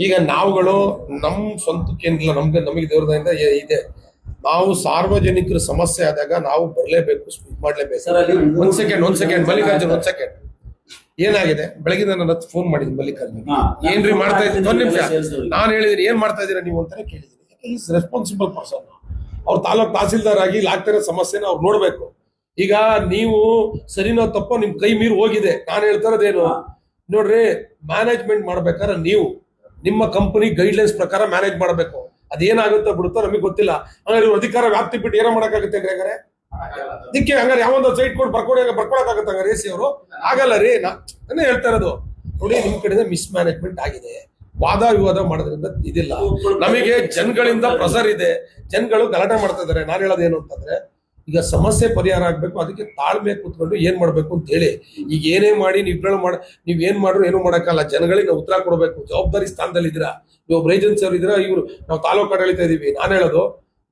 ಈಗ ನಾವುಗಳು ನಮ್ಮ ಸ್ವಂತಕ್ಕೇನಿಲ್ಲ, ನಮಗೆ ದೇವ್ರದಿಂದ ಇದೆ. ನಾವು ಸಾರ್ವಜನಿಕರ ಸಮಸ್ಯೆ ಆದಾಗ ನಾವು ಬರಲೇಬೇಕು, ಸ್ಪೀಕ್ ಮಾಡ್ಲೇಬೇಕು. ಒಂದ್ ಸೆಕೆಂಡ್ ಮಲ್ಲಿಕಾರ್ಜುನ್, ಒಂದ್ ಸೆಕೆಂಡ್. ಏನಾಗಿದೆ? ಬೆಳಗಿನ ನನ್ನ ಫೋನ್ ಮಾಡಿದ್ವಿ ಮಲ್ಲಿಕಾರ್ಜುನ್, ಏನ್ರಿ ಮಾಡ್ತಾ ಇದ್ದೀನಿ, ಒಂದ್ ನಿಮಿಷ. ನಾನು ಹೇಳಿದೀನಿ ಏನ್ ಮಾಡ್ತಾ ಇದ್ದೀರಾ ನೀವು ಅಂತಾನೆ ಕೇಳಿದೀನಿ. Is responsible person. ಅವ್ರು ತಾಲೂಕ್ ತಹಸೀಲ್ದಾರ್ ಆಗಿ ಆಗ್ತಿರೋ ಸಮಸ್ಯೆನ ಅವ್ರು ನೋಡ್ಬೇಕು. ಈಗ ನೀವು ಸರಿನೋ ತಪ್ಪೋ ನಿಮ್ ಕೈ ಮೀರಿ ಹೋಗಿದೆ. ನಾನು ಹೇಳ್ತಾ ಇರೋದೇನು ನೋಡ್ರಿ, ಮ್ಯಾನೇಜ್ಮೆಂಟ್ ಮಾಡ್ಬೇಕಾದ್ರೆ ನೀವು ನಿಮ್ಮ ಕಂಪನಿ ಗೈಡ್ಲೈನ್ಸ್ ಪ್ರಕಾರ ಮ್ಯಾನೇಜ್ ಮಾಡಬೇಕು. ಅದೇನಾಗುತ್ತೋ ಬಿಡುತ್ತೋ ನಮಗೆ ಗೊತ್ತಿಲ್ಲ. ಹಂಗಾರೆ ಅಧಿಕಾರ ವ್ಯಾಪ್ತಿ ಬಿಟ್ಟು ಏನೋ ಮಾಡಕ್ಕಾಗುತ್ತೆ ಹಂಗಾರೆ? ಅದಕ್ಕೆ ಹಂಗಾರೆ ಯಾವೊಂದು ಸೈಟ್ ಕೊಟ್ಟು ಬರ್ಕೊಳಕ್ಕಾಗತ್ತ ಹಂಗಾರೆ ಎ ಸಿ ಅವರು? ಆಗಲ್ಲ ರೀ. ನಾನೇ ಹೇಳ್ತಾ ಇರೋದು ನೋಡಿ, ನಿಮ್ ಕಡೆಯಿಂದ ಮಿಸ್ ಮ್ಯಾನೇಜ್ಮೆಂಟ್ ಆಗಿದೆ. ವಾದ ವಿವಾದ ಮಾಡೋದ್ರಿಂದ ಇದಿಲ್ಲ. ನಮಗೆ ಜನಗಳಿಂದ ಪ್ರೆಸರ್ ಇದೆ, ಜನಗಳು ಗಲಾಟೆ ಮಾಡ್ತಾ ಇದಾರೆ. ನಾನು ಹೇಳೋದೇನು ಅಂತಂದ್ರೆ, ಈಗ ಸಮಸ್ಯೆ ಪರಿಹಾರ ಆಗ್ಬೇಕು, ಅದಕ್ಕೆ ತಾಳ್ಮೆ ಕೂತ್ಕೊಂಡು ಏನ್ ಮಾಡ್ಬೇಕು ಅಂತ ಹೇಳಿ. ಈಗ ಏನೇ ಮಾಡಿ ನೀವ್ ಏನ್ ಮಾಡ್ರು ಏನು ಮಾಡಕ್ಕಲ್ಲ. ಜನಗಳಿಗೆ ಉತ್ತರ ಕೊಡ್ಬೇಕು. ಜವಾಬ್ದಾರಿ ಸ್ಥಾನದಲ್ಲಿ ಇದ್ದೀರಾ, ನೀವು ಒಬ್ಬ ಏಜೆನ್ಸಿ ಅವ್ರು ಇದ್ದೀರಾ, ಇವ್ರು ನಾವು ತಾಲೂಕು ಆಡಳಿತ ಇದೀವಿ. ನಾನು ಹೇಳೋದು,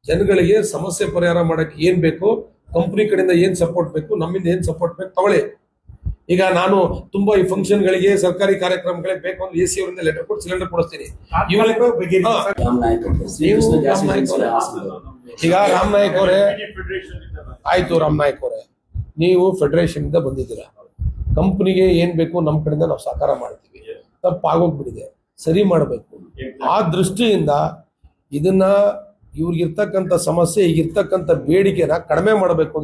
ಜನಗಳಿಗೆ ಸಮಸ್ಯೆ ಪರಿಹಾರ ಮಾಡಕ್ಕೆ ಏನ್ ಬೇಕು, ಕಂಪನಿ ಕಡೆಯಿಂದ ಏನ್ ಸಪೋರ್ಟ್ ಬೇಕು, ನಮ್ಮಿಂದ ಏನ್ ಸಪೋರ್ಟ್ ಬೇಕು ತಗೊಳ್ಳಿ. ಈಗ ನಾನು ತುಂಬಾ ಈ ಫಂಕ್ಷನ್ ಗಳಿಗೆ, ಸರ್ಕಾರಿ ಕಾರ್ಯಕ್ರಮಗಳಿಗೆ ಬೇಕು ಅಂದ್ರೆ ಎ ಸಿ ಅವರಿಂದ ಲೆಟರ್ ಕೊಟ್ಟು ಸಿಲಿಂಡರ್ ಕೊಡಿಸ್ತೀನಿ. ಈಗ ರಾಮ್ ನಾಯ್ಕ ಅವರೇ, ಆಯ್ತು ರಾಮ್ ನಾಯ್ಕ ಅವರೇ, ನೀವು ಫೆಡರೇಷನ್ ಇಂದ ಬಂದಿದ್ದೀರಾ. ಕಂಪನಿಗೆ ಏನ್ ಬೇಕು ನಮ್ಮ ಕಡೆಯಿಂದ ನಾವು ಸಹಕಾರ ಮಾಡ್ತೀವಿ. ತಪ್ಪಾಗೋಗ್ಬಿಟ್ಟಿದೆ, ಸರಿ ಮಾಡಬೇಕು. ಆ ದೃಷ್ಟಿಯಿಂದ ಇದನ್ನ ಇವ್ರಿಗಿರ್ತಕ್ಕಂಥ ಸಮಸ್ಯೆ, ಈಗಿರ್ತಕ್ಕಂಥ ಬೇಡಿಕೆನ ಕಡಿಮೆ ಮಾಡಬೇಕು.